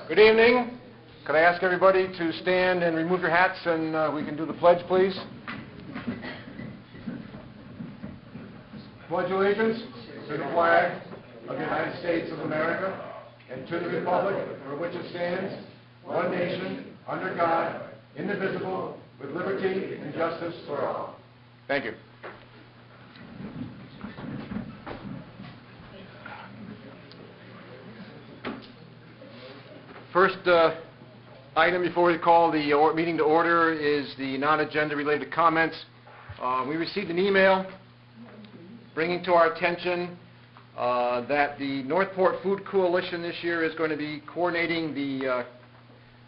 Good evening. Could I ask everybody to stand and remove your hats and we can do the pledge, please? Pledge allegiance to the flag of the United States of America and to the republic for which it stands, one nation, under God, indivisible, with liberty and justice for all. Thank you. First item before we call the meeting to order is the non-agenda related comments. We received an email bringing to our attention that the Northport Food Coalition this year is going to be coordinating the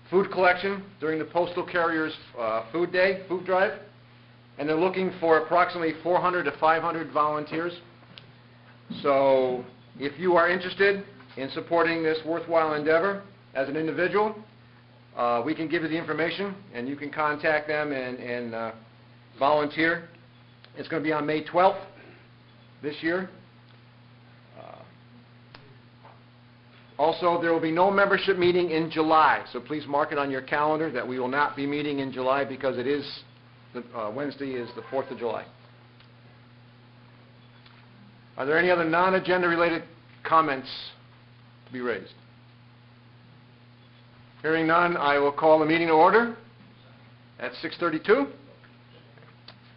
food collection during the Postal Carriers Food Day, food drive, and they're looking for approximately 400 to 500 volunteers. So if you are interested in supporting this worthwhile endeavor as an individual, we can give you the information and you can contact them and volunteer. It's going to be on May 12th this year. Also, there will be no membership meeting in July, so please mark it on your calendar that we will not be meeting in July because it is Wednesday is the 4th of July. Are there any other non-agenda related comments to be raised? Hearing none, I will call the meeting to order at 6:32.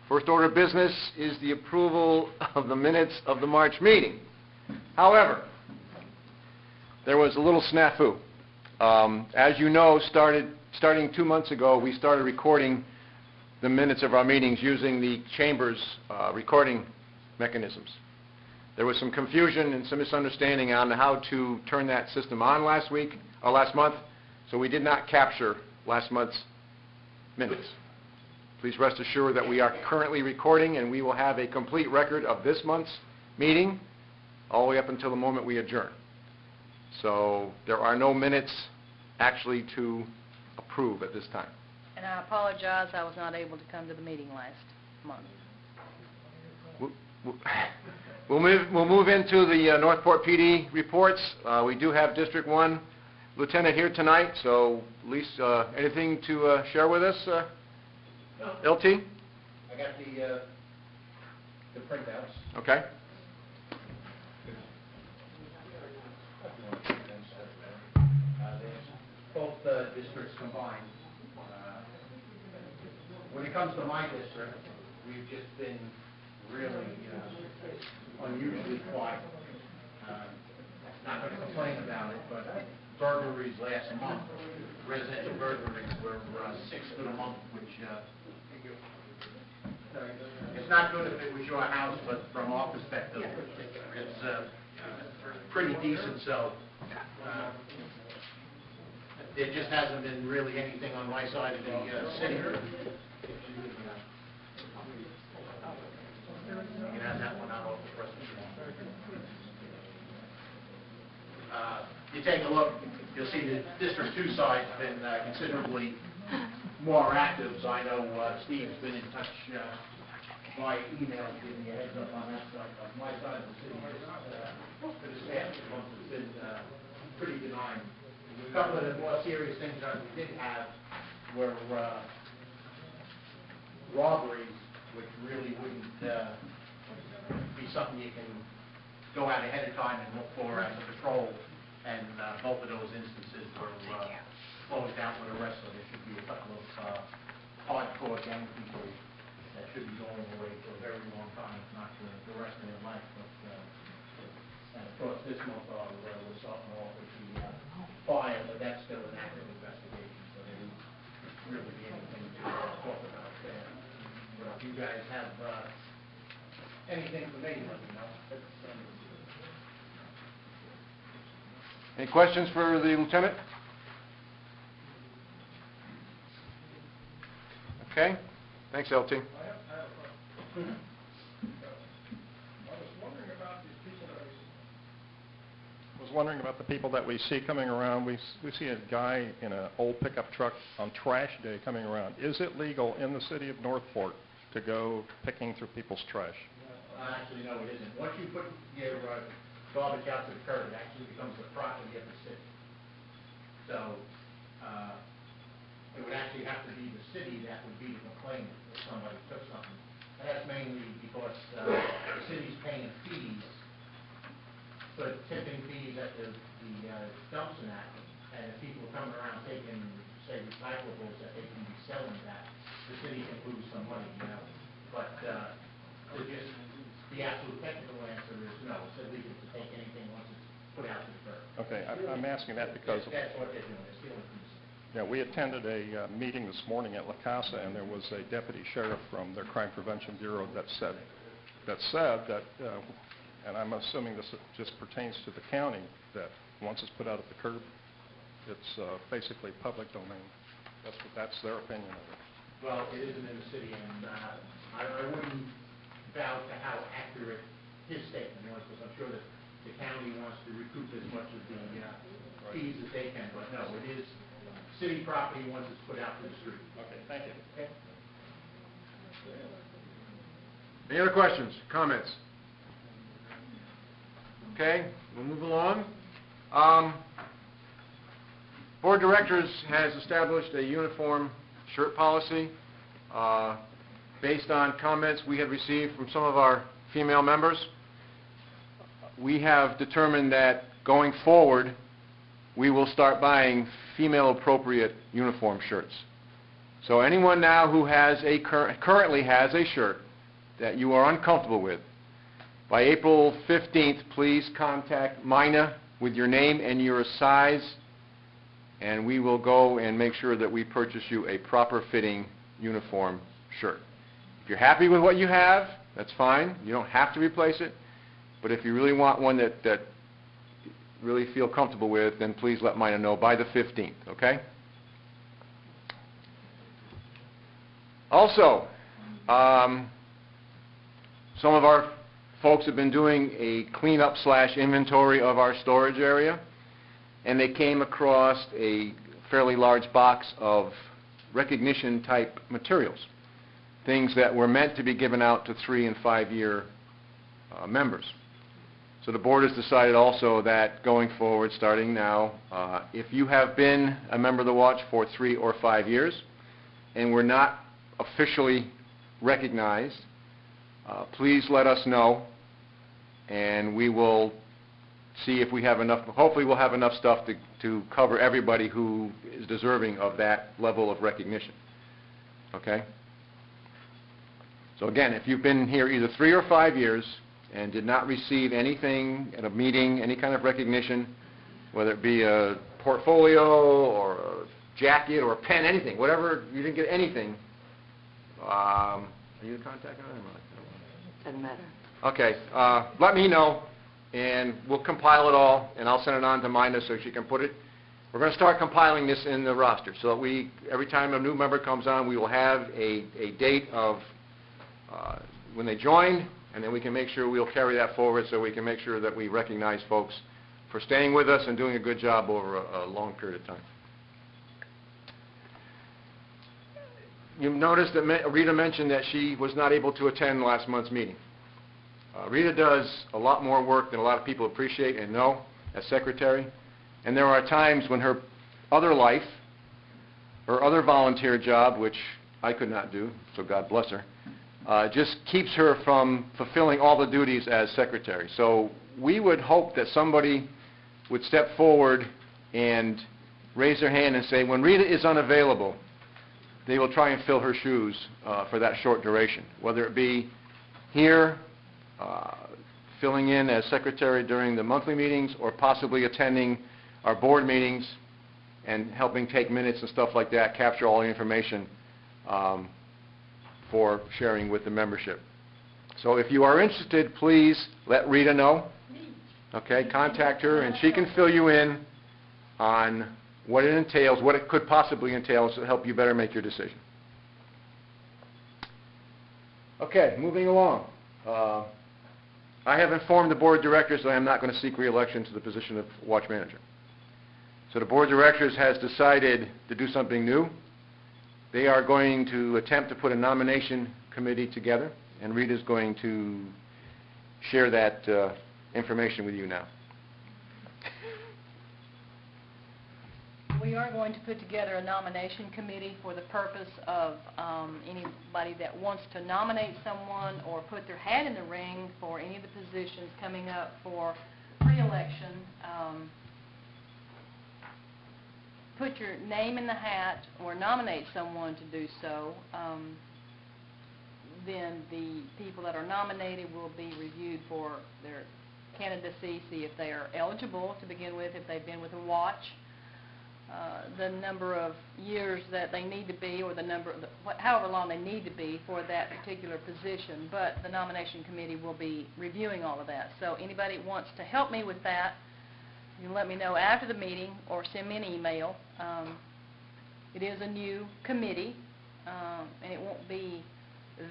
First order of business is the approval of the minutes of the March meeting. However, there was a little snafu. As you know, starting 2 months ago, we started recording the minutes of our meetings using the Chamber's recording mechanisms. There was some confusion and some misunderstanding on how to turn that system on last month, so we did not capture last month's minutes. Please rest assured that we are currently recording and we will have a complete record of this month's meeting all the way up until the moment we adjourn. So there are no minutes actually to approve at this time. And I apologize, I was not able to come to the meeting last month. We'll move into the Northport PD reports. We do have District 1 Lieutenant here tonight, so Lisa, anything to share with us? No. LT? I got the printouts. Okay. Both districts combined. When it comes to my district, we've just been really unusually quiet. Not going to complain about it, but burglaries last month, residential burglaries were 6 for the month, which it's not good if it was your house, but from our perspective, it's pretty decent. So there just hasn't been really anything on my side of the city. You can have that one out of the rest of you take a look, you'll see the District 2 side's been considerably more active. So I know Steve's been in touch by email, giving me a heads up on that side. On my side of the city, for the past month has been pretty benign. A couple of the more serious things that we did have were robberies, which really wouldn't be something you can go out ahead of time and look for as a patrol. And both of those instances were closed out with arrests, so there should be a couple of hardcore gang people that should be going away for a very long time, if not for the rest of their life. But and of course, this month we're starting off with the fire, but that's still an active investigation, so there won't really be anything to talk about there. But if you guys have anything for me, let me know. Any questions for the Lieutenant? Okay. Thanks, LT. I have a question. I was wondering about the people that we see coming around. We see a guy in an old pickup truck on trash day coming around. Is it legal in the city of Northport to go picking through people's trash? Actually, no, it isn't. Once you put your garbage out to the curb, it actually becomes the property of the city. So, it would actually have to be the city that would be the complainant if somebody took something. And that's mainly because the city's paying fees, for tipping fees at the dumps and that, and if people are coming around taking, say, recyclables that they can be selling that, the city can lose some money, you know. But the absolute technical answer is no, it's illegal to take anything once it's put out to the curb. Okay, I'm asking that because That's what they're doing, they're stealing from the city. yeah, we attended a meeting this morning at La Casa, and there was a deputy sheriff from their Crime Prevention Bureau that said that, and I'm assuming this just pertains to the county, that once it's put out at the curb, it's basically public domain. That's their opinion of it. Well, it isn't in the city, and I wouldn't vouch to how accurate his statement was, because I'm sure that the county wants to recoup as much of the fees as they can, but no, it is city property once it's put out to the street. Okay, thank you. Okay? Any other questions, comments? Okay, we'll move along. Board of Directors has established a uniform shirt policy based on comments we had received from some of our female members. We have determined that going forward, we will start buying female-appropriate uniform shirts. So anyone now who has currently has a shirt that you are uncomfortable with, by April 15th, please contact Mina with your name and your size, and we will go and make sure that we purchase you a proper-fitting uniform shirt. If you're happy with what you have, that's fine. You don't have to replace it. But if you really want one that really feel comfortable with, then please let Mina know by the 15th, okay? Also, some of our folks have been doing a cleanup / inventory of our storage area, and they came across a fairly large box of recognition type materials, things that were meant to be given out to 3- and 5-year members. So the board has decided also that going forward, starting now, if you have been a member of the Watch for 3 or 5 years and were not officially recognized, please let us know, and we will see if we have enough. Hopefully we'll have enough stuff to cover everybody who is deserving of that level of recognition. Okay? So again, if you've been here either 3 or 5 years and did not receive anything at a meeting, any kind of recognition, whether it be a portfolio or a jacket or a pen, anything, whatever, you didn't get anything, are you the contact on it? Doesn't matter. Okay, let me know, and we'll compile it all, and I'll send it on to Mina so she can put it. We're going to start compiling this in the roster, so that every time a new member comes on, we will have a date of when they joined, and then we can make sure we'll carry that forward so we can make sure that we recognize folks for staying with us and doing a good job over a long period of time. You've noticed that Rita mentioned that she was not able to attend last month's meeting. Rita does a lot more work than a lot of people appreciate and know as secretary, and there are times when her other life, her other volunteer job, which I could not do, so God bless her, just keeps her from fulfilling all the duties as secretary. So we would hope that somebody would step forward and raise their hand and say, when Rita is unavailable, they will try and fill her shoes for that short duration, whether it be here, filling in as secretary during the monthly meetings, or possibly attending our board meetings and helping take minutes and stuff like that, capture all the information for sharing with the membership. So if you are interested, please let Rita know. Okay, contact her, and she can fill you in on what it entails, what it could possibly entail, to help you better make your decision. Okay, moving along. I have informed the board of directors that I am not going to seek re-election to the position of watch manager. So the board of directors has decided to do something new. They are going to attempt to put a nomination committee together, and Rita is going to share that information with you now. We are going to put together a nomination committee for the purpose of anybody that wants to nominate someone or put their hat in the ring for any of the positions coming up for pre-election. Put your name in the hat or nominate someone to do so. Then the people that are nominated will be reviewed for their candidacy, see if they are eligible to begin with, if they've been with a watch, the number of years that they need to be, or the number, however long they need to be for that particular position. But the nomination committee will be reviewing all of that. So anybody that wants to help me with that, you can let me know after the meeting or send me an email. It is a new committee, and it won't be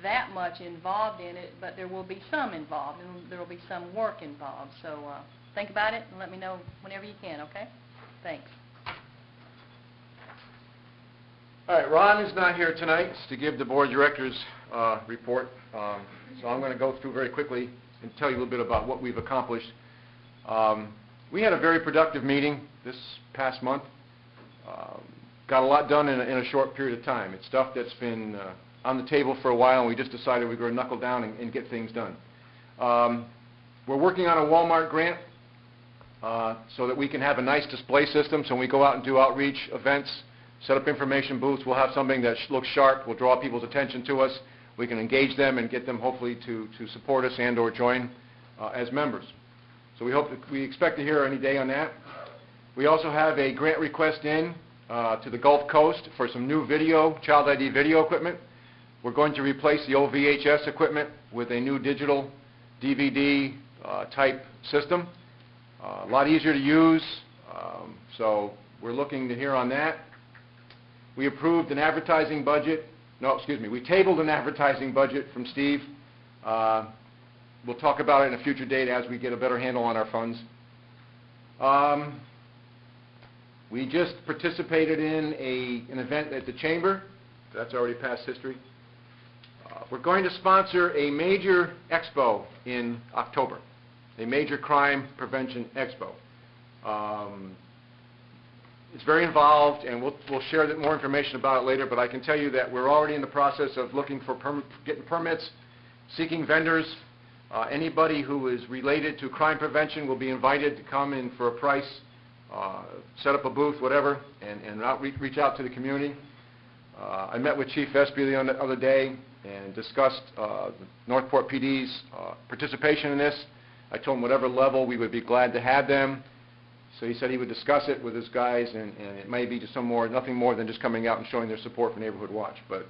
that much involved in it, but there will be some involved, and there will be some work involved. So think about it and let me know whenever you can, okay? Thanks. All right, Ron is not here tonight to give the board of directors report, so I'm going to go through very quickly and tell you a little bit about what we've accomplished. We had a very productive meeting this past month. Got a lot done in a short period of time. It's stuff that's been on the table for a while, and we just decided we were going to knuckle down and get things done. We're working on a Walmart grant so that we can have a nice display system, so when we go out and do outreach events, set up information booths, we'll have something that looks sharp, will draw people's attention to us. We can engage them and get them hopefully to support us and or join as members. So we expect to hear any day on that. We also have a grant request in to the Gulf Coast for some new Child ID video equipment. We're going to replace the old VHS equipment with a new digital DVD type system. A lot easier to use, so we're looking to hear on that. We approved an advertising budget. No, excuse me. We tabled an advertising budget from Steve. We'll talk about it in a future date as we get a better handle on our funds. We just participated in an event at the Chamber. That's already past history. We're going to sponsor a major expo in October, a major crime prevention expo. It's very involved, and we'll share more information about it later, but I can tell you that we're already in the process of looking for getting permits, seeking vendors. Anybody who is related to crime prevention will be invited to come in for a price, set up a booth, whatever, and reach out to the community. I met with Chief Espy the other day and discussed Northport PD's participation in this. I told him whatever level we would be glad to have them. So he said he would discuss it with his guys, and it may be just nothing more than just coming out and showing their support for Neighborhood Watch, but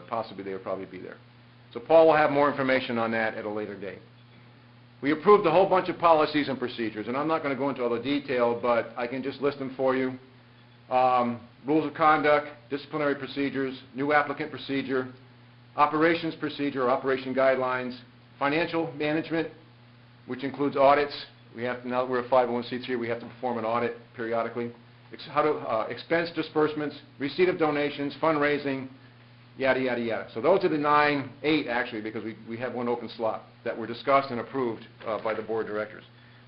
possibly they will probably be there. So Paul will have more information on that at a later date. We approved a whole bunch of policies and procedures, and I'm not going to go into all the detail, but I can just list them for you. Rules of conduct, disciplinary procedures, new applicant procedure, operations procedure or operation guidelines, financial management, which includes audits. Now that we're a 501c3, we have to perform an audit periodically. Expense disbursements, receipt of donations, fundraising, yada, yada, yada. So those are the 8 actually, because we have one open slot that were discussed and approved by the board of directors.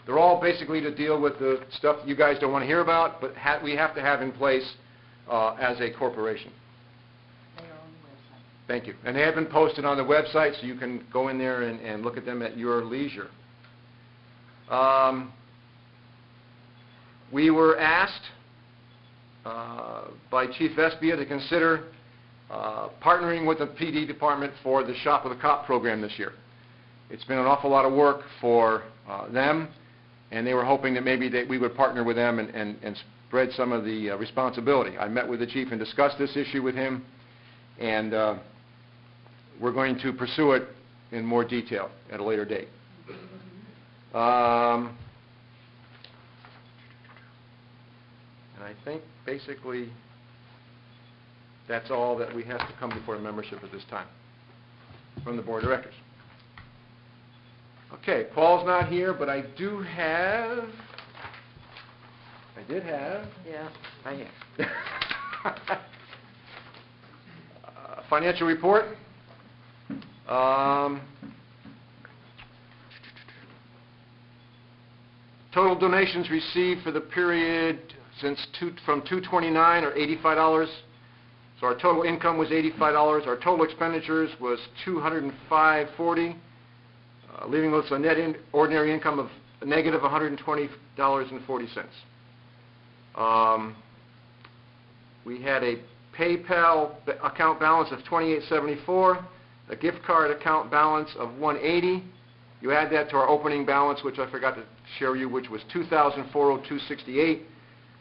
They're all basically to deal with the stuff you guys don't want to hear about, but we have to have in place as a corporation. They are on the website. Thank you. And they have been posted on the website, so you can go in there and look at them at your leisure. We were asked by Chief Espy to consider partnering with the PD department for the Shop with a Cop program this year. It's been an awful lot of work for them, and they were hoping that maybe we would partner with them and spread some of the responsibility. I met with the chief and discussed this issue with him, and we're going to pursue it in more detail at a later date. And I think basically that's all that we have to come before membership at this time from the board of directors. Okay, Paul's not here, but I did have. Yeah. I have. Financial report. Total donations received for the period from 229 or $85. So our total income was $85. Our total expenditures was $205.40, leaving us a net ordinary income of negative $120.40. We had a PayPal account balance of $28.74, a gift card account balance of $180. You add that to our opening balance, which I forgot to share with you, which was $2,402.68.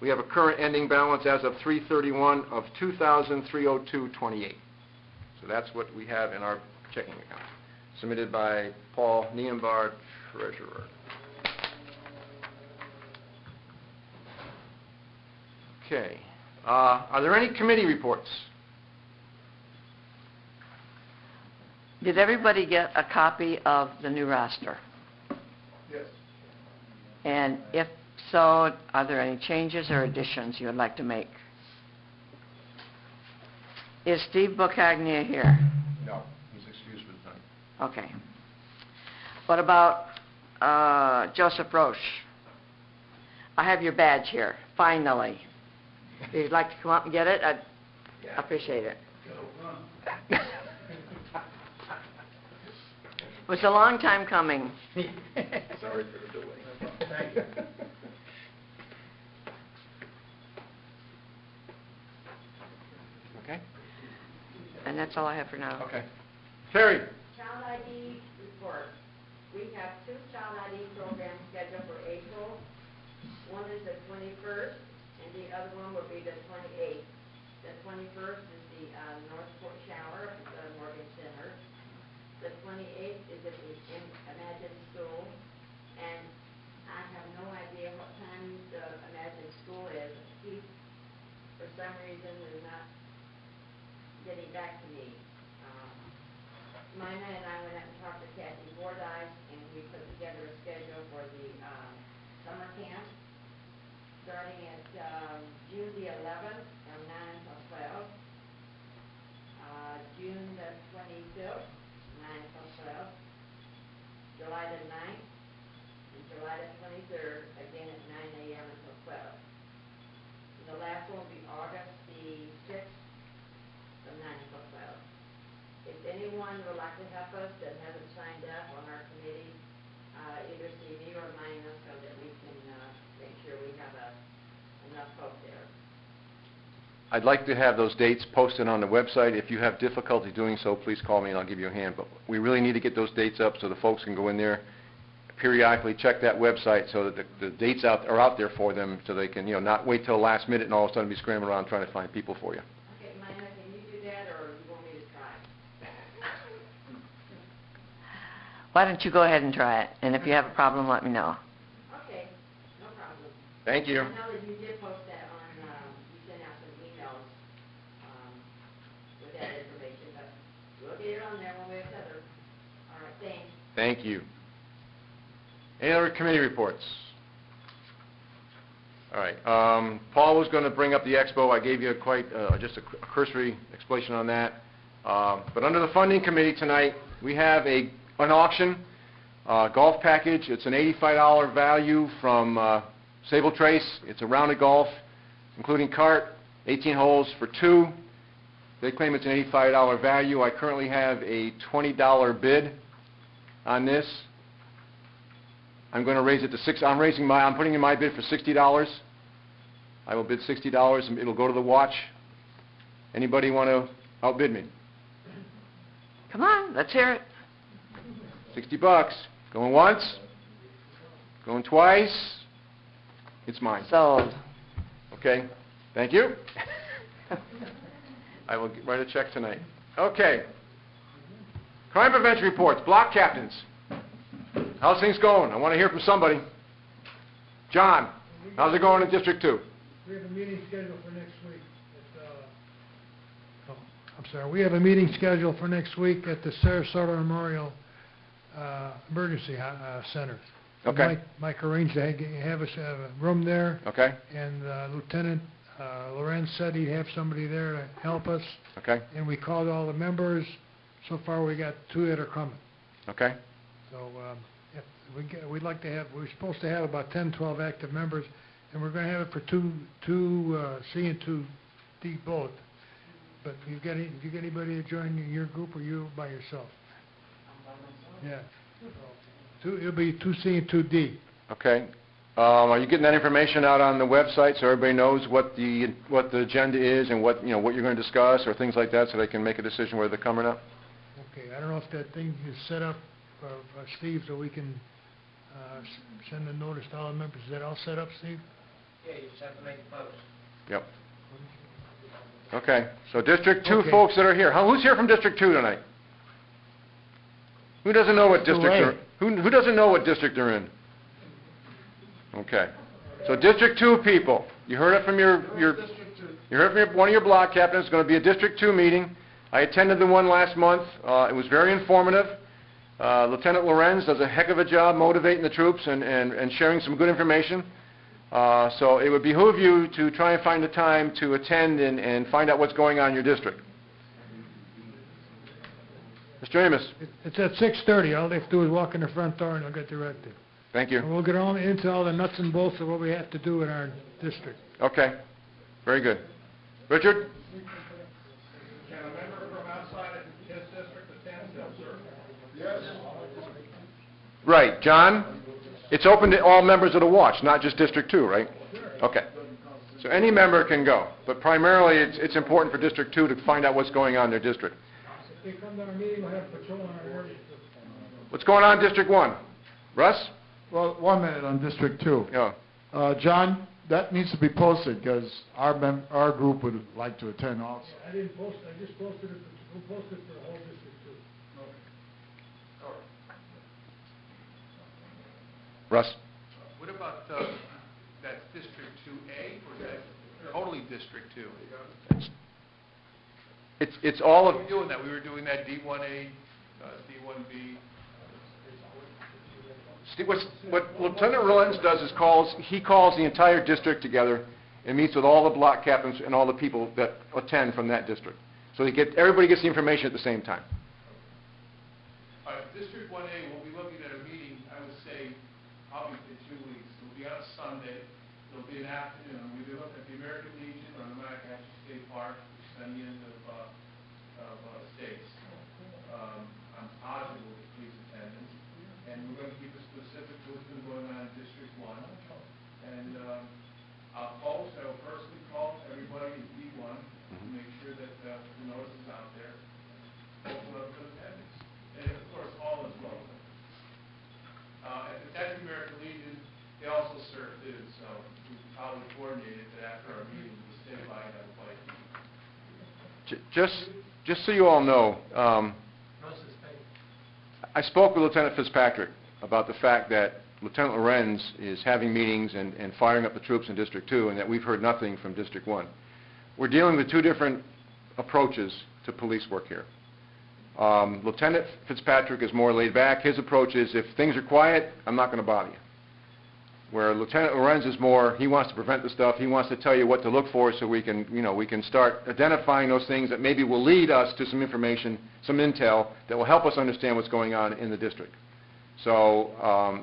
We have a current ending balance as of 3/31 of $2,302.28. So that's what we have in our checking account. Submitted by Paul Niembar, Treasurer. Okay. Are there any committee reports? Did everybody get a copy of the new roster? Yes. And if so, are there any changes or additions you would like to make? Is Steve Bocagnia here? No, he's excused for the time. Okay. What about Joseph Roche? I have your badge here, finally. If you'd like to come up and get it, I'd appreciate it. It was a long time coming. Sorry for the delay. Thank you. Okay. And that's all I have for now. Okay. Terry? Child ID report. We have 2 child ID programs scheduled for April. One is the 21st, and the other one will be the 28th. The 21st is the Northport Shower at the Morgan Center. The 28th is at the Imagine School, and I have no idea what time the Imagine School is. He, for some reason, is not getting back to me. Mina and I went out and talked to Kathy Fordyce, and we put together a schedule for the summer camp, starting at June the 11th from 9 until 12, June the 25th, 9 until 12, July the 9th, and July the 23rd, again at 9 a.m. until 12. And the last one will be August the 6th, from 9 until 12. If anyone would like to help us that hasn't signed up on our committee, either see me or Mina so that we can make sure we have enough folk there. I'd like to have those dates posted on the website. If you have difficulty doing so, please call me and I'll give you a hand. But we really need to get those dates up so the folks can go in there, periodically check that website so that the dates are out there for them so they can, not wait till the last minute and all of a sudden be scrambling around trying to find people for you. Okay, Mina, can you do that, or you want me to try? Why don't you go ahead and try it, and if you have a problem, let me know. Okay, no problem. Thank you. I know that you did post that on, you sent out some emails with that information, but we'll get it on there one way or the other. All right, thanks. Thank you. Any other committee reports? All right. Paul was going to bring up the expo. I gave you just a cursory explanation on that. But under the funding committee tonight, we have an auction, golf package. It's an $85 value from Sable Trace. It's a round of golf, including cart, 18 holes for 2. They claim it's an $85 value. I currently have a $20 bid on this. I'm going to raise it to I'm putting in my bid for $60. I will bid $60 and it'll go to the watch. Anybody want to outbid me? Come on, let's hear it. $60. Going once? Going twice? It's mine. Sold. Okay. Thank you. I will write a check tonight. Okay. Crime prevention reports. Block captains. How's things going? I want to hear from somebody. John, how's it going in District 2? We have a meeting scheduled for next week. We have a meeting scheduled for next week at the Sarasota Memorial Emergency Center. Okay. Mike arranged to have us have a room there. Okay. And Lieutenant Lorenz said he'd have somebody there to help us. Okay. And we called all the members. So far, we got 2 that are coming. Okay. So we're supposed to have about 10, 12 active members. and we're gonna have it for two, C and two D both. But you got anybody to join your group, or you by yourself? Yeah. It'll be two C and two D. Okay. Are you getting that information out on the website so everybody knows what the agenda is and what you're going to discuss or things like that, so they can make a decision whether they come or not? Okay, I don't know if that thing is set up, Steve, so we can send a notice to all the members. Is that all set up, Steve? Yeah, you just have to make a post. Yep. Okay, so District 2 Okay. folks that are here. Who's here from District 2 tonight? Who doesn't know what district they're, who doesn't know what district they're in? Okay. So District 2 people, you heard it from you heard from one of your block captains. It's going to be a District 2 meeting. I attended the one last month. It was very informative. Lieutenant Lorenz does a heck of a job motivating the troops and sharing some good information. So it would behoove you to try and find the time to attend and find out what's going on in your district. Mr. Amos. It's at 6:30. All they have to do is walk in the front door and they'll get directed. Thank you. And we'll get on into all the nuts and bolts of what we have to do in our district. Okay. Very good. Richard? Can a member from outside of his district attend, sir? Yes. Right. John? It's open to all members of the watch, not just District 2, right? Okay. So any member can go, but primarily it's important for District 2 to find out what's going on in their district. If they come to our meeting, we'll have patrol on our area. What's going on in District 1? Russ? Well, 1 minute on District 2. Yeah. John, that needs to be posted because our group would like to attend also. I didn't post it, I just posted it, we'll post it for the whole district too. Russ? What about, that's District 2A, or is that totally District 2? It's all We of... were doing that, we were doing that D1A, D1B. Steve, what Lieutenant Rollins does is he calls the entire district together and meets with all the block captains and all the people that attend from that district. So everybody gets the information at the same time. All right, District 1A, we'll be looking at a meeting, I would say, probably in 2 weeks. It'll be on a Sunday, it'll be an afternoon. We'll be looking at the American Legion or the Manicaci State Park, which is on the end of states. I'm positive we'll be police attendance. And we're going to keep it specific to what's been going on in District 1. And I will personally call everybody in D1 to make sure that the notice is out there. Open up for attendance. And of course, all is welcome. At the Texas American Legion, they also serve food, so we probably coordinated that after our meeting, we'll stay by and have a bite. Just so you all know, I spoke with Lieutenant Fitzpatrick about the fact that Lieutenant Lorenz is having meetings and firing up the troops in District 2, and that we've heard nothing from District 1. We're dealing with two different approaches to police work here. Lieutenant Fitzpatrick is more laid back. His approach is, if things are quiet, I'm not going to bother you. Where Lieutenant Lorenz is more, he wants to prevent the stuff. He wants to tell you what to look for so we can start identifying those things that maybe will lead us to some information, some intel that will help us understand what's going on in the district. So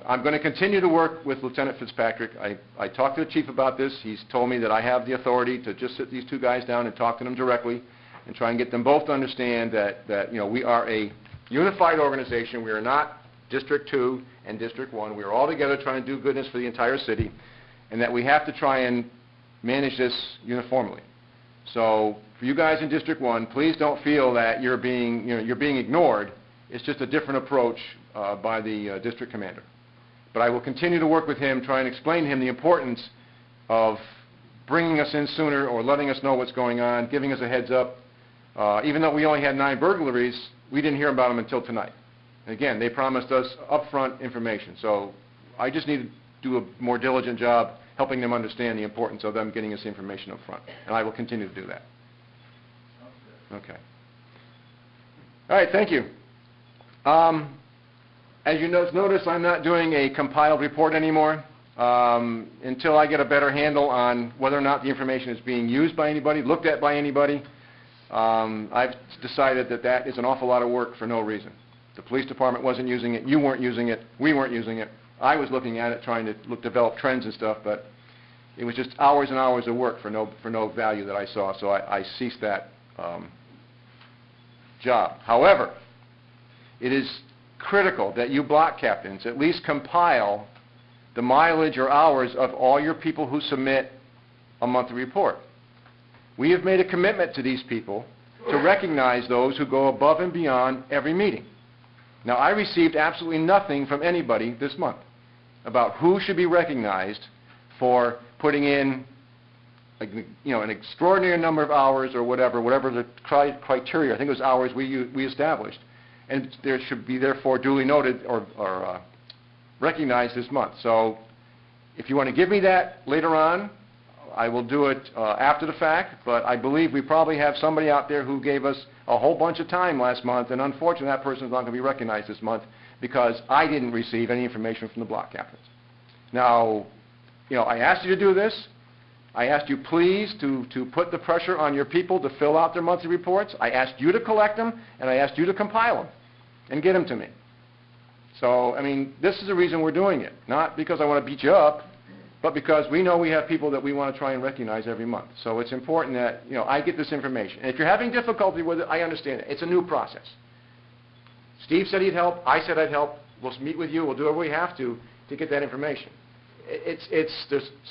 I'm going to continue to work with Lieutenant Fitzpatrick. I talked to the chief about this. He's told me that I have the authority to just sit these two guys down and talk to them directly and try and get them both to understand that we are a unified organization. We are not District 2 and District 1. We are all together trying to do goodness for the entire city, and that we have to try and manage this uniformly. So for you guys in District 1, please don't feel that you're being ignored. It's just a different approach by the district commander. But I will continue to work with him, try and explain to him the importance of bringing us in sooner or letting us know what's going on, giving us a heads up. Even though we only had 9 burglaries, we didn't hear about them until tonight. Again, they promised us upfront information. So I just need to do a more diligent job helping them understand the importance of them getting us information up front. And I will continue to do that. Okay. All right, thank you. As you notice, I'm not doing a compiled report anymore until I get a better handle on whether or not the information is being used by anybody, looked at by anybody. I've decided that is an awful lot of work for no reason. The police department wasn't using it, you weren't using it, we weren't using it. I was looking at it, trying to develop trends and stuff, but it was just hours and hours of work for no value that I saw, so I ceased that job. However, it is critical that you block captains at least compile the mileage or hours of all your people who submit a monthly report. We have made a commitment to these people to recognize those who go above and beyond every meeting. Now, I received absolutely nothing from anybody this month about who should be recognized for putting in, an extraordinary number of hours or whatever the criteria, I think it was hours we established. And there should be therefore duly noted or recognized this month. So if you want to give me that later on, I will do it after the fact, but I believe we probably have somebody out there who gave us a whole bunch of time last month, and unfortunately that person is not going to be recognized this month because I didn't receive any information from the block captains. Now, I asked you to do this. I asked you please to put the pressure on your people to fill out their monthly reports. I asked you to collect them, and I asked you to compile them and get them to me. So, this is the reason we're doing it, not because I want to beat you up, but because we know we have people that we want to try and recognize every month. So it's important that, I get this information. And if you're having difficulty with it, I understand it. It's a new process. Steve said he'd help. I said I'd help. We'll meet with you. We'll do whatever we have to get that information.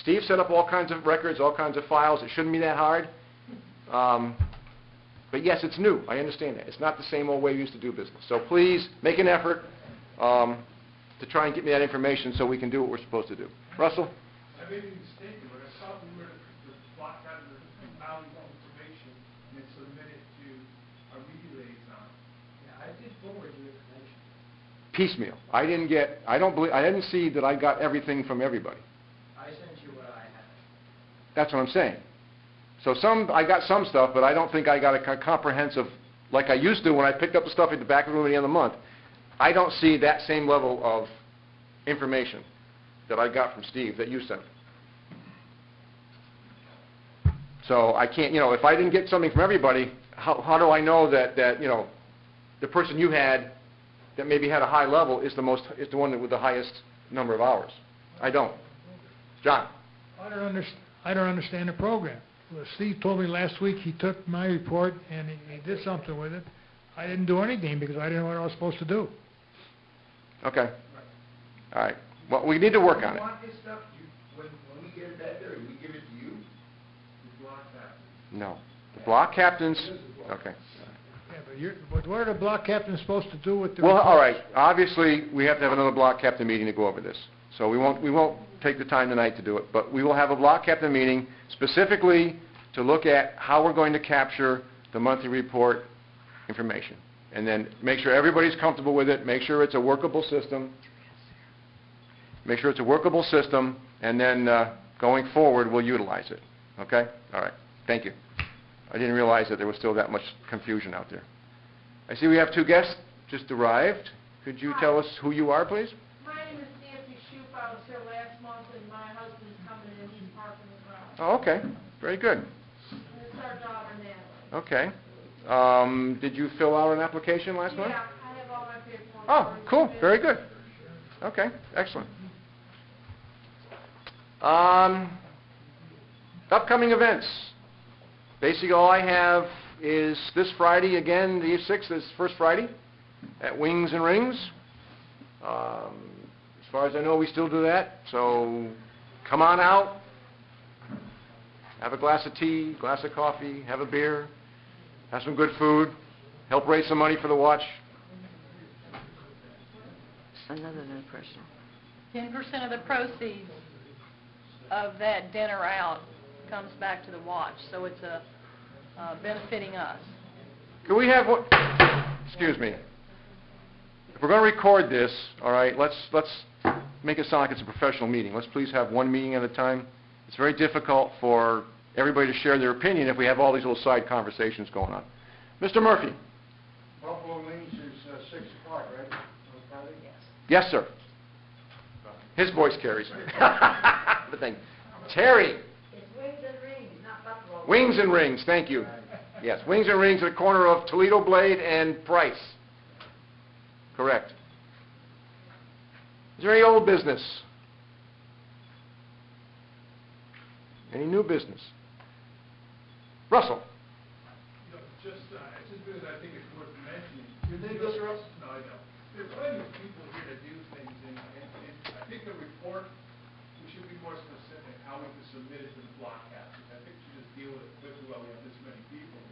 Steve set up all kinds of records, all kinds of files. It shouldn't be that hard. But yes, it's new. I understand that. It's not the same old way we used to do business. So please make an effort to try and get me that information so we can do what we're supposed to do. Russell? I made a mistake, but I saw we were to block out the compiling information and submit it to our media liaison. Yeah, I did forward the information. Piecemeal. I didn't see that I got everything from everybody. I sent you what I had. That's what I'm saying. So I got some stuff, but I don't think I got a comprehensive, like I used to when I picked up the stuff at the back of the room at the end of the month. I don't see that same level of information that I got from Steve that you sent. So I can't, if I didn't get something from everybody, how do I know that the person you had that maybe had a high level is the one with the highest number of hours? I don't. John? I don't understand the program. Well, Steve told me last week he took my report and he did something with it. I didn't do anything because I didn't know what I was supposed to do. Okay. All right. Well, we need to work on it. You want this stuff, when we get it back there, we give it to you? The block captain. No. The block captains, okay. Yeah, but what are the block captains supposed to do with the Well, reports? all right. Obviously, we have to have another block captain meeting to go over this. So we won't take the time tonight to do it, but we will have a block captain meeting specifically to look at how we're going to capture the monthly report information. And then make sure everybody's comfortable with it, make sure it's a workable system. Make sure it's a workable system, and then going forward, we'll utilize it. Okay? All right. Thank you. I didn't realize that there was still that much confusion out there. I see we have two guests just arrived. Could you tell us who you are, please? My name is Nancy Shoup. I was here last month, and my husband's coming in. He's parking the garage. Oh, okay. Very good. And it's our daughter, Natalie. Okay. Did you fill out an application last month? Yeah, I have all my paperwork. Oh, already cool. submitted. Very good. Okay. Excellent. Upcoming events. Basically, all I have is this Friday, again, the 6th, this first Friday, at Wings and Rings. As far as I know, we still do that. So come on out, have a glass of tea, glass of coffee, have a beer, have some good food, help raise some money for the watch. Another question. 10% of the proceeds of that dinner out comes back to the watch, so it's benefiting us. Can we have what? Excuse me. If we're going to record this, all right, let's make it sound like it's a professional meeting. Let's please have one meeting at a time. It's very difficult for everybody to share their opinion if we have all these little side conversations going on. Mr. Murphy. Buffalo Wings is 6 o'clock, right? On Friday? Yes, sir. His voice carries. The thing. Terry. It's Wings and Rings, not Buffalo. Wings and Rings, thank you. Yes, Wings and Rings at the corner of Toledo Blade and Price. Correct. Is there any old business? Any new business? Russell? Just because I think it's worth mentioning. You think this, Russ? No, I don't. There are plenty of people here that do things, and I think the report, we should be more specific how we can submit it to the block captains. I think we should just deal with it quickly while we have this many people.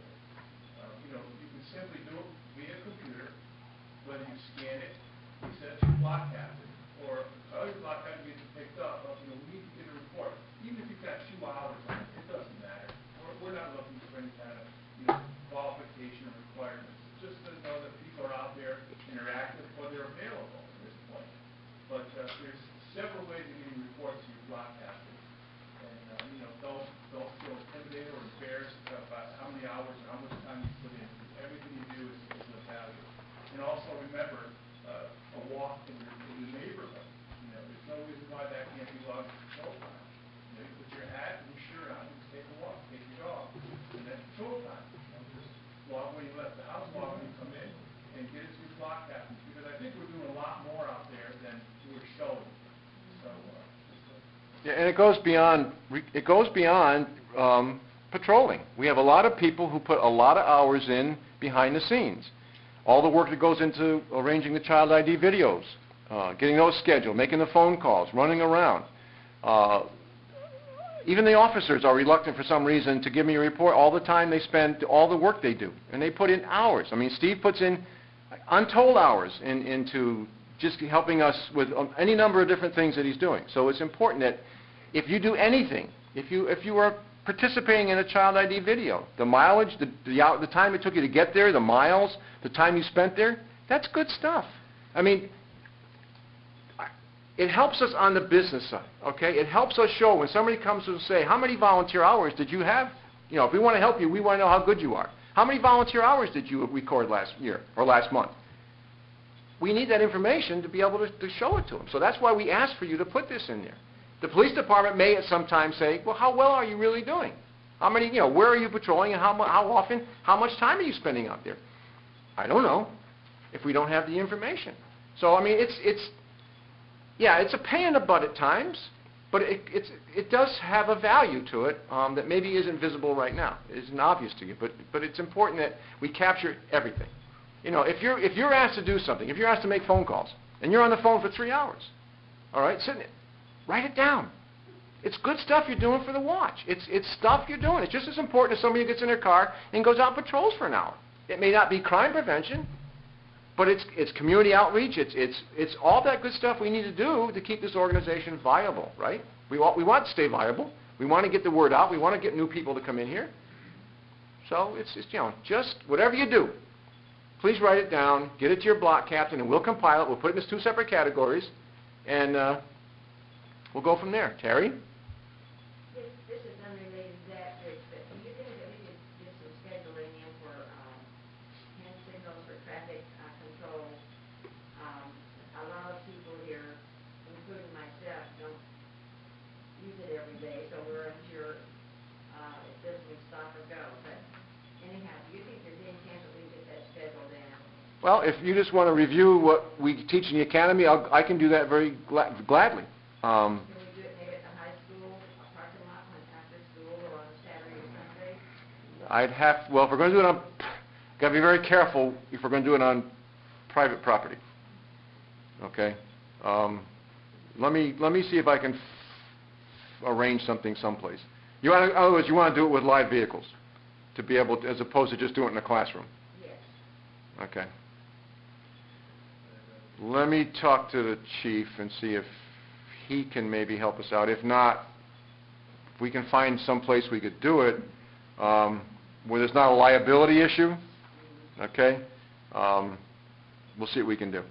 You can simply do it via computer, whether you scan it, you send it to the block captain, or other block captain gets it picked up. We need to get a report. Even if you've got 2 hours on it, it doesn't matter. We're not looking for any kind of qualification or requirements. It's just to know that people are out there interactive or they're available at this point. But there's several ways of getting reports to your block captain. And, don't feel intimidated or embarrassed about how many hours or how much time you put in. Everything you do is of value. And also remember, a walk in your neighborhood. There's no reason why that can't be logged as patrol time. You put your hat and your shirt on, and take a walk, take your dog, and then patrol time. Just log when you left the house, log when you come in, and get it to your block captains, because I think we're doing a lot more out there than we're showing. So, Yeah, and it goes beyond patrolling. We have a lot of people who put a lot of hours in behind the scenes. All the work that goes into arranging the child ID videos, getting those scheduled, making the phone calls, running around. Even the officers are reluctant for some reason to give me a report all the time they spend, all the work they do. And they put in hours. I mean, Steve puts in untold hours into just helping us with any number of different things that he's doing. So it's important that if you do anything, if you are participating in a child ID video, the mileage, the time it took you to get there, the miles, the time you spent there, that's good stuff. I mean, it helps us on the business side, okay? It helps us show when somebody comes to say, how many volunteer hours did you have? If we want to help you, we want to know how good you are. How many volunteer hours did you record last year or last month? We need that information to be able to show it to them. So that's why we ask for you to put this in there. The police department may at some time say, well, how well are you really doing? How many, where are you patrolling and how often, how much time are you spending out there? I don't know if we don't have the information. So, I mean, it's a pain in the butt at times, but it does have a value to it that maybe isn't visible right now. It isn't obvious to you, but it's important that we capture everything. If you're asked to do something, if you're asked to make phone calls, and you're on the phone for 3 hours, all right, write it down. It's good stuff you're doing for the watch. It's stuff you're doing. It's just as important as somebody who gets in their car and goes out and patrols for an hour. It may not be crime prevention, but it's community outreach. It's all that good stuff we need to do to keep this organization viable, right? We want to stay viable. We want to get the word out. We want to get new people to come in here. So it's just whatever you do, please write it down, get it to your block captain, and we'll compile it. We'll put it in 2 separate categories, and we'll go from there. Terry? This is unrelated to that, Rich, but do you think that we could do some scheduling in for hand signals for traffic control? A lot of people here, including myself, don't use it every day, so we're unsure if this would stop or go. But anyhow, do you think there's any chance that we can get that scheduled in? Well, if you just want to review what we teach in the academy, I can do that very gladly. Can we do it maybe at the high school, parking lot, after school, or on Saturday or Sunday? Well, if we're going to do it got to be very careful if we're going to do it on private property. Okay? Let me see if I can arrange something someplace. In other words, you want to do it with live vehicles, to be able to, as opposed to just doing it in a classroom. Yes. Okay. Let me talk to the chief and see if he can maybe help us out. If not, if we can find some place we could do it where there's not a liability issue, okay, we'll see what we can do.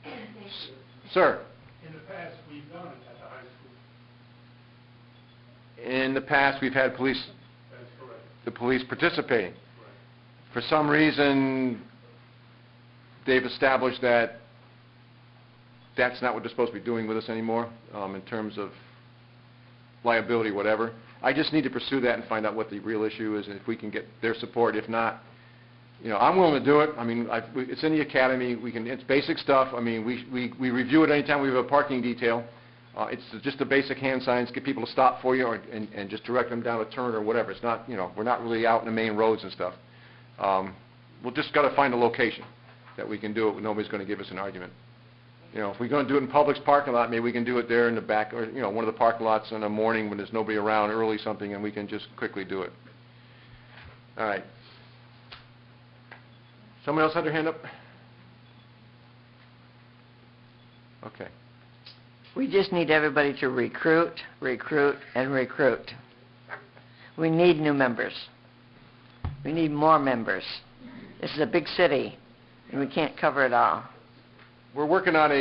Thank you. Sir? In the past, we've done it at the high school. In the past, we've had That's correct. the police participating. Right. For some reason, they've established that that's not what they're supposed to be doing with us anymore in terms of liability, whatever. I just need to pursue that and find out what the real issue is and if we can get their support. If not, I'm willing to do it. I mean, it's in the academy. It's basic stuff. I mean, we review it anytime we have a parking detail. It's just the basic hand signs, get people to stop for you and just direct them down a turn or whatever. It's not, we're not really out in the main roads and stuff. We'll just got to find a location that we can do it where nobody's going to give us an argument. If we're going to do it in Publix parking lot, maybe we can do it there in the back, or, one of the parking lots in the morning when there's nobody around, early something, and we can just quickly do it. All right. Someone else had their hand up? Okay. We just need everybody to recruit, and recruit. We need new members. We need more members. This is a big city, and we can't cover it all. We're working on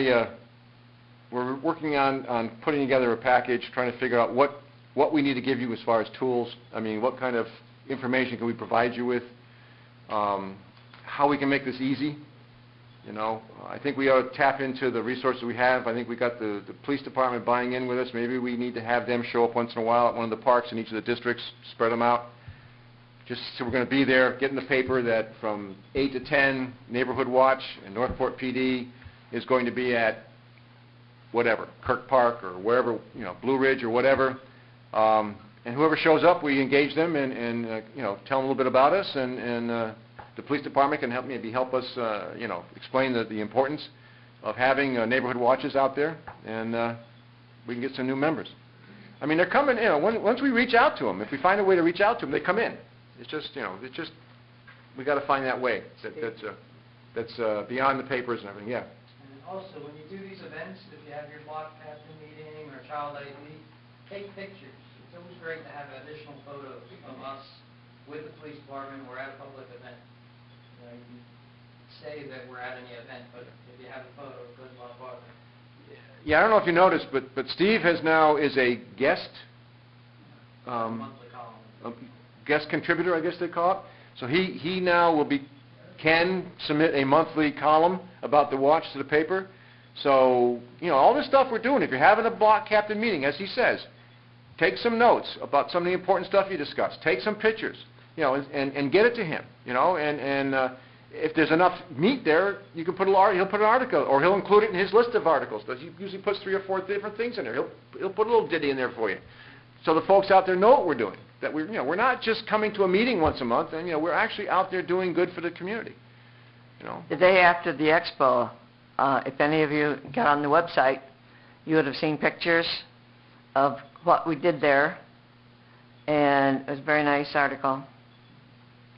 on putting together a package, trying to figure out what we need to give you as far as tools. I mean, what kind of information can we provide you with? How we can make this easy. I think we ought to tap into the resources we have. I think we got the police department buying in with us. Maybe we need to have them show up once in a while at one of the parks in each of the districts, spread them out. Just so we're going to be there, get in the paper that from 8 to 10, Neighborhood Watch and Northport PD is going to be at whatever, Kirk Park or wherever, Blue Ridge or whatever. And whoever shows up, we engage them and tell them a little bit about us, and the police department can help us, explain the importance of having neighborhood watches out there, and we can get some new members. I mean, they're coming, once we reach out to them, if we find a way to reach out to them, they come in. It's just, we got to find that way. That's beyond the papers and everything. Yeah. And also, when you do these events, if you have your block captain meeting or child aid meeting, take pictures. It's always great to have additional photos of us with the police department. We're at a public event. You can say that we're at any event, but if you have a photo, it goes a lot farther. Yeah, I don't know if you noticed, but Steve is a guest. Monthly column. Guest contributor, I guess they call it. So he now can submit a monthly column about the watch to the paper. So, all this stuff we're doing, if you're having a block captain meeting, as he says, take some notes about some of the important stuff you discussed. Take some pictures, and get it to him, and if there's enough meat there, you can he'll put an article, or he'll include it in his list of articles. He usually puts 3 or 4 different things in there. He'll put a little ditty in there for you. So the folks out there know what we're doing. That we're not just coming to a meeting once a month, and we're actually out there doing good for the community. The day after the expo, if any of you got on the website, you would have seen pictures of what we did there, and it was a very nice article.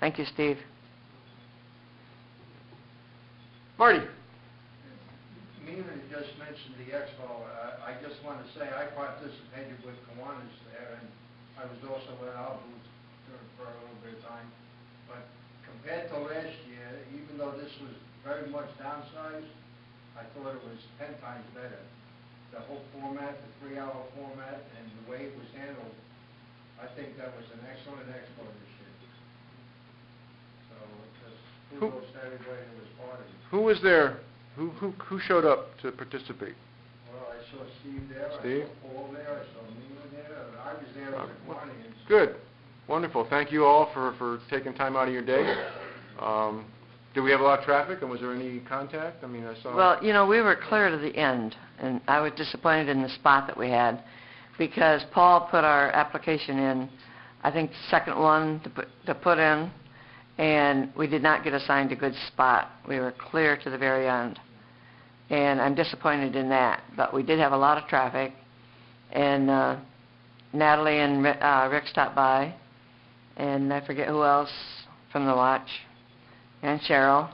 Thank you, Steve. Marty. Mina just mentioned the expo. I just want to say I participated with Kiwanis there, and I was also at our booth for a little bit of time. But compared to last year, even though this was very much downsized, I thought it was 10 times better. The whole format, the 3-hour format, and the way it was handled, I think that was an excellent expo this year. So just kudos to everybody who was part of it. Who was there? Who showed up to participate? Well, I saw Steve there, Steve? I saw Paul there, I saw Mina there, I was there as a audience. Good. Wonderful. Thank you all for taking time out of your day. Did we have a lot of traffic, and was there any contact? I mean, I saw... Well, we were clear to the end, and I was disappointed in the spot that we had, because Paul put our application in, I think, the second one to put in, and we did not get assigned a good spot. We were clear to the very end, and I'm disappointed in that. But we did have a lot of traffic, and Natalie and Rick stopped by, and I forget who else from the watch, and Cheryl.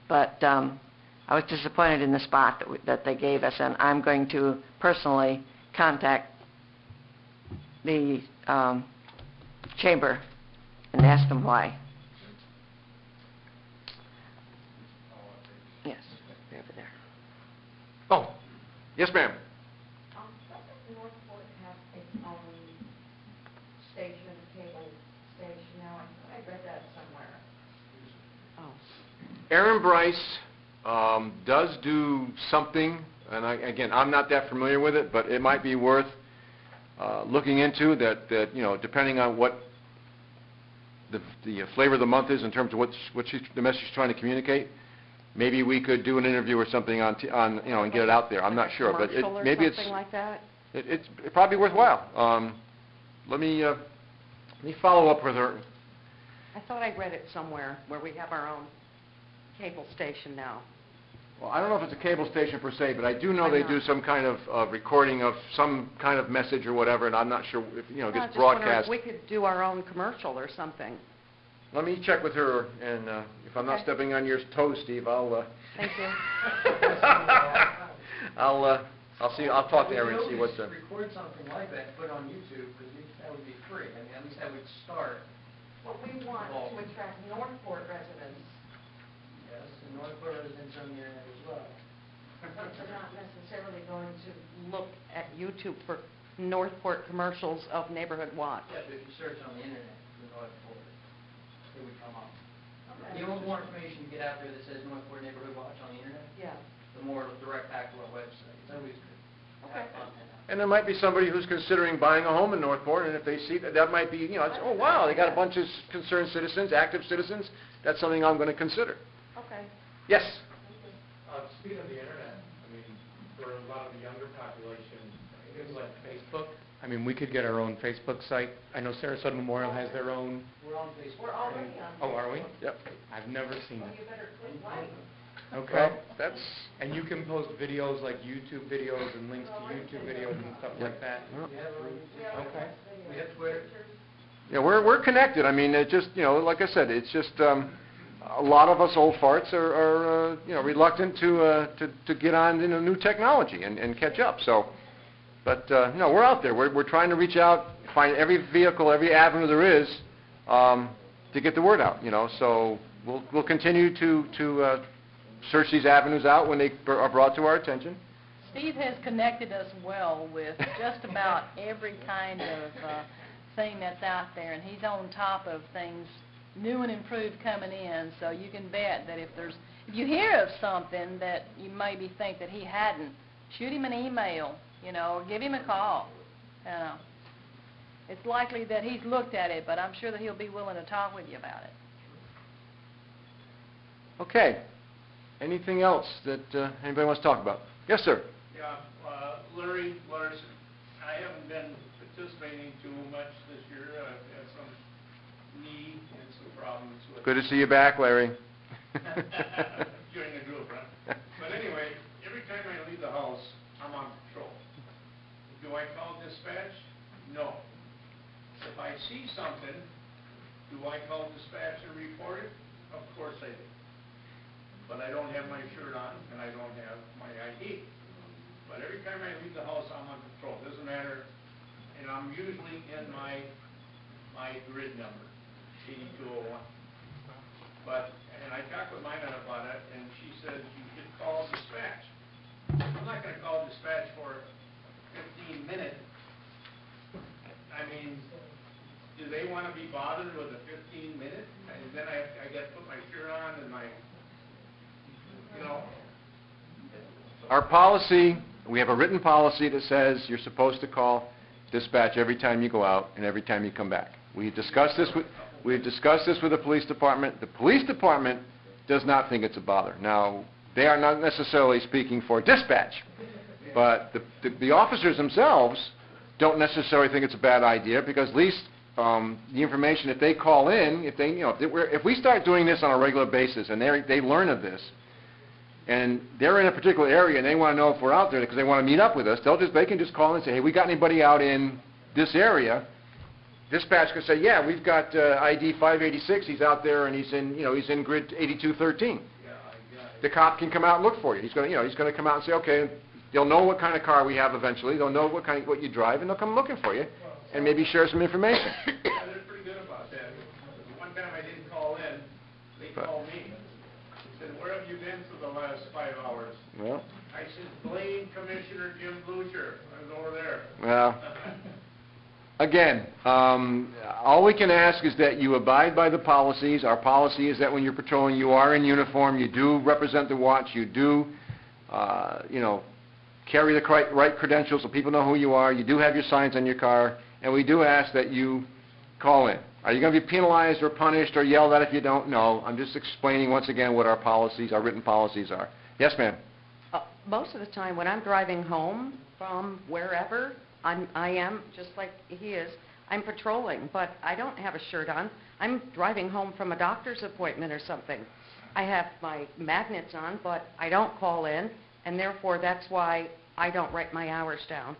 But I was disappointed in the spot that they gave us, and I'm going to personally contact the chamber and ask them why. Yes, over there. Oh, yes, ma'am. Doesn't Northport have its own station, cable station now? I read that somewhere. Oh. Aaron Bryce does do something, and again, I'm not that familiar with it, but it might be worth looking into that, depending on what the flavor of the month is in terms of the message she's trying to communicate, maybe we could do an interview or something on, you know, and get it out there. I'm not sure, but Commercial or maybe it's, something like that? it's probably worthwhile. Let me follow up with her. I thought I read it somewhere where we have our own cable station now. Well, I don't know if it's a cable station per se, but I do know I they know. do some kind of recording of some kind of message or whatever, and I'm not sure if, you know, it I was gets just wondering broadcast. if we could do our own commercial or something. Let me check with her, and if I'm not Okay. stepping on your toes, Steve, I'll, Thank you. I'll see, I'll talk to Erin and see what's We could always record something like that, put it on YouTube, because that would be free. I mean, at least that would start. What we want is to attract Northport residents. Yes, and Northport residents on the internet as well. They're not necessarily going to look at YouTube for Northport commercials of Neighborhood Watch. Yeah, but if you search on the internet for Northport, it would come up. You know, the more information you get out there that says Northport Neighborhood Watch on the internet, Yeah. the more it'll direct back to our website. It's always good to have content out. And there might be somebody who's considering buying a home in Northport, and if they see that, that might be, you know, it's, oh, wow, they got a bunch of concerned citizens, active citizens, that's something I'm going to consider. Okay. Yes? Speaking of the internet, I mean, for a lot of the younger population, things like Facebook, I mean, we could get our own Facebook site. I know Sarasota Memorial has their own. We're on Facebook. We're already on. Oh, are we? Yep. I've never seen Well, it. you better click like. Okay. Well, that's, And you can post videos like YouTube videos and links to YouTube videos and stuff like that. We have our own, Okay. we have Twitter. yeah, we're connected. I mean, it just, you know, like I said, it's just, a lot of us old farts are you know, reluctant to get on, you know, new technology and catch up, so. But, no, we're out there. We're trying to reach out, find every vehicle, every avenue there is, to get the word out, you know. So we'll continue to search these avenues out when they are brought to our attention. Steve has connected us well with just about every kind of thing that's out there, and he's on top of things new and improved coming in, so you can bet that if you hear of something that you maybe think that he hadn't, shoot him an email, you know, or give him a call. It's likely that he's looked at it, but I'm sure that he'll be willing to talk with you about it. Okay. Anything else that anybody wants to talk about? Yes, sir. Yeah, Larry Larson. I haven't been participating too much this year. I've had some knee and some problems with Good to see you back, Larry. during the group, right? But anyway, every time I leave the house, I'm on patrol. Do I call dispatch? No. If I see something, do I call dispatch and report it? Of course I do. But I don't have my shirt on, and I don't have my ID. But every time I leave the house, I'm on patrol. Doesn't matter, and I'm usually in my grid number, 8201. But, and I talked with Mina about it, and she said you should call dispatch. I'm not gonna call dispatch for 15 minutes. I mean, do they wanna be bothered with a 15 minute? And then I gotta put my shirt on and my, you know. Our policy, we have a written policy that says you're supposed to call dispatch every time you go out and every time you come back. We've discussed this with the police department. The police department does not think it's a bother. Now, they are not necessarily speaking for dispatch, but the officers themselves don't necessarily think it's a bad idea, because at least the information that they call in, if we start doing this on a regular basis and they learn of this, and they're in a particular area and they want to know if we're out there because they want to meet up with us, they can just call in and say, hey, we got anybody out in this area? Dispatch can say, yeah, we've got ID 586. He's out there and he's in grid 8213. The cop can come out and look for you. He's going to come out and say, okay. They'll know what kind of car we have eventually. They'll know what you drive, and they'll come looking for you, and maybe share some information. Yeah, they're pretty good about that. One time I didn't call in, they called me. They said, where have you been for the last 5 hours? Well, I said, Blaine Commissioner Jim Blucher. I was over there. well, again, all we can ask is that you abide by the policies. Our policy is that when you're patrolling, you are in uniform. You do represent the watch. You do, carry the right credentials so people know who you are. You do have your signs on your car, and we do ask that you call in. Are you going to be penalized or punished or yelled at if you don't? No. I'm just explaining once again what our policies, our written policies are. Yes, ma'am? Most of the time, when I'm driving home from wherever, I am, just like he is, I'm patrolling, but I don't have a shirt on. I'm driving home from a doctor's appointment or something. I have my magnets on, but I don't call in, and therefore that's why I don't write my hours down.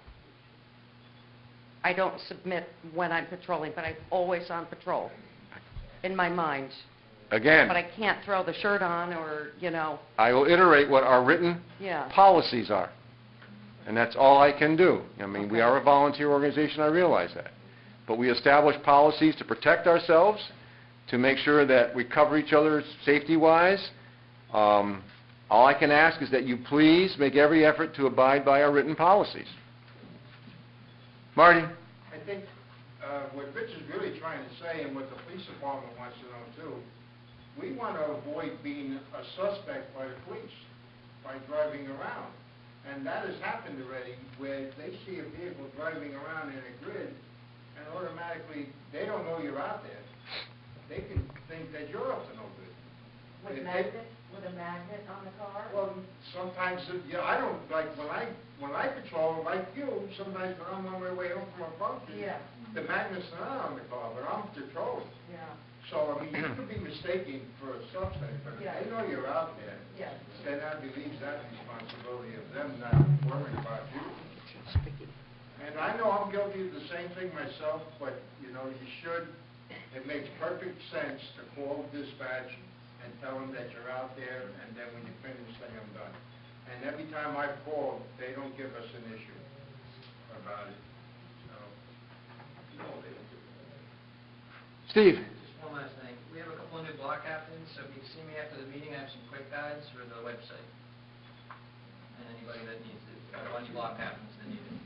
I don't submit when I'm patrolling, but I'm always on patrol in my mind. Again, But I can't throw the shirt on or, you know, I will iterate what our written yeah. policies are. And that's all I can do. I mean, we are a volunteer organization, I realize that. But we establish policies to protect ourselves, to make sure that we cover each other safety-wise. All I can ask is that you please make every effort to abide by our written policies. Marty? I think what Rich is really trying to say, and what the police department wants to know too, we want to avoid being a suspect by the police by driving around. And that has happened already, where they see a vehicle driving around in a grid, and automatically, they don't know you're out there. They can think that you're up to no good. With a magnet on the car? Well, sometimes, yeah, I don't, like, when I patrol, like you, sometimes when I'm on my way home from a function, Yeah. the magnet's not on the car, but I'm patrolling. Yeah. So, I mean, you could be mistaken for a suspect, but if Yeah. they know you're out there, Yeah. then that relieves that responsibility of them not worrying about you. And I know I'm guilty of the same thing myself, but, you know, you should, it makes perfect sense to call dispatch and tell them that you're out there, and then when you finish, say I'm done. And every time I've called, they don't give us an issue about it. So, no, they don't do it. Steve? Just one last thing. We have a couple of new block captains, so if you see me after the meeting, I have some quick guides for the website. And anybody that needs it, if there are any block captains that need it.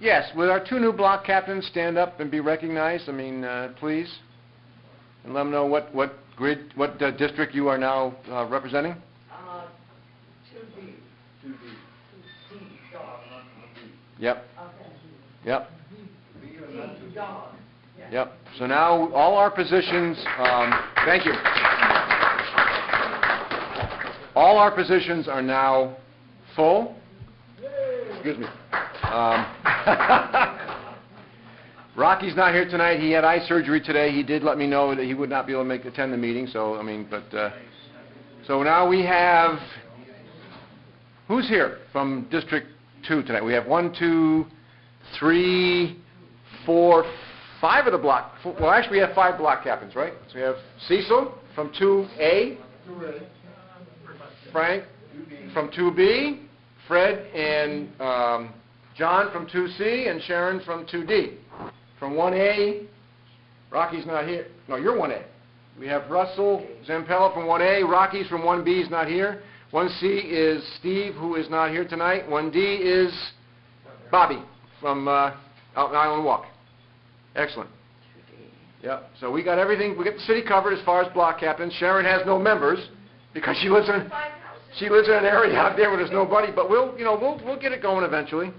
Yes, will our two new block captains stand up and be recognized? I mean, please? And let them know what district you are now representing? 2D. 2D. 2D, dog. Yep, Okay. yep, B or not to D, be. dog. Yeah. yep. So now, all our positions, thank you. All our positions are now full. Excuse me. Rocky's not here tonight. He had eye surgery today. He did let me know that he would not be able to attend the meeting, so, I mean, but, so now we have, who's here from District 2 tonight? We have 1, 2, 3, 4, 5 of the block, well, actually, we have 5 block captains, right? So we have Cecil from 2A, 2A. Frank from 2B, Fred and John from 2C, and Sharon from 2D. From 1A, Rocky's not here. No, you're 1A. We have Russell Zampella from 1A. Rocky's from 1B is not here. 1C is Steve, who is not here tonight. 1D is Bobby from out in Island Walk. Excellent. Yep. So we got everything. We got the city covered as far as block captains. Sharon has no members because she lives in an area out there where there's nobody. But we'll get it going eventually.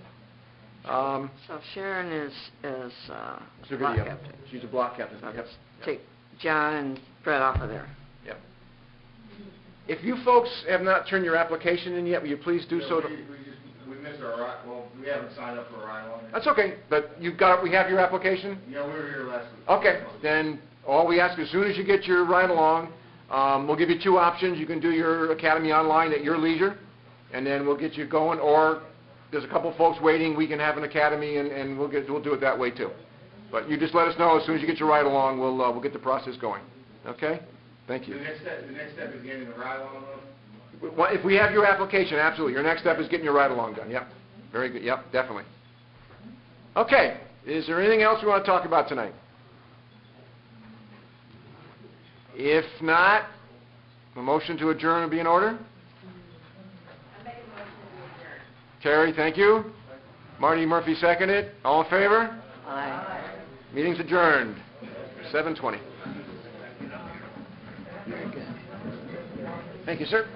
So Sharon is She's a block video. captain. She's a block captain. So Yep. let's take John and Fred off of there. Yep. If you folks have not turned your application in yet, will you please do so? We missed our, we haven't signed up for a ride-along. That's okay, but we have your application? Yeah, we were here last week. Okay, then all we ask, as soon as you get your ride-along, we'll give you 2 options. You can do your academy online at your leisure, and then we'll get you going, or there's a couple folks waiting, we can have an academy, and we'll do it that way too. But you just let us know as soon as you get your ride-along, we'll get the process going. Okay? Thank you. The next step is getting the ride-along. Well, if we have your application, absolutely. Your next step is getting your ride-along done. Yep. Very good. Yep, definitely. Okay. Is there anything else we want to talk about tonight? If not, a motion to adjourn would be in order. Terry, thank you. Marty Murphy seconded. All in favor? Aye. Meeting's adjourned. 7:20. Thank you, sir.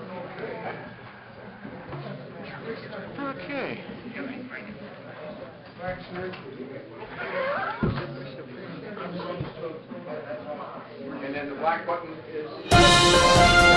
Okay. black button is...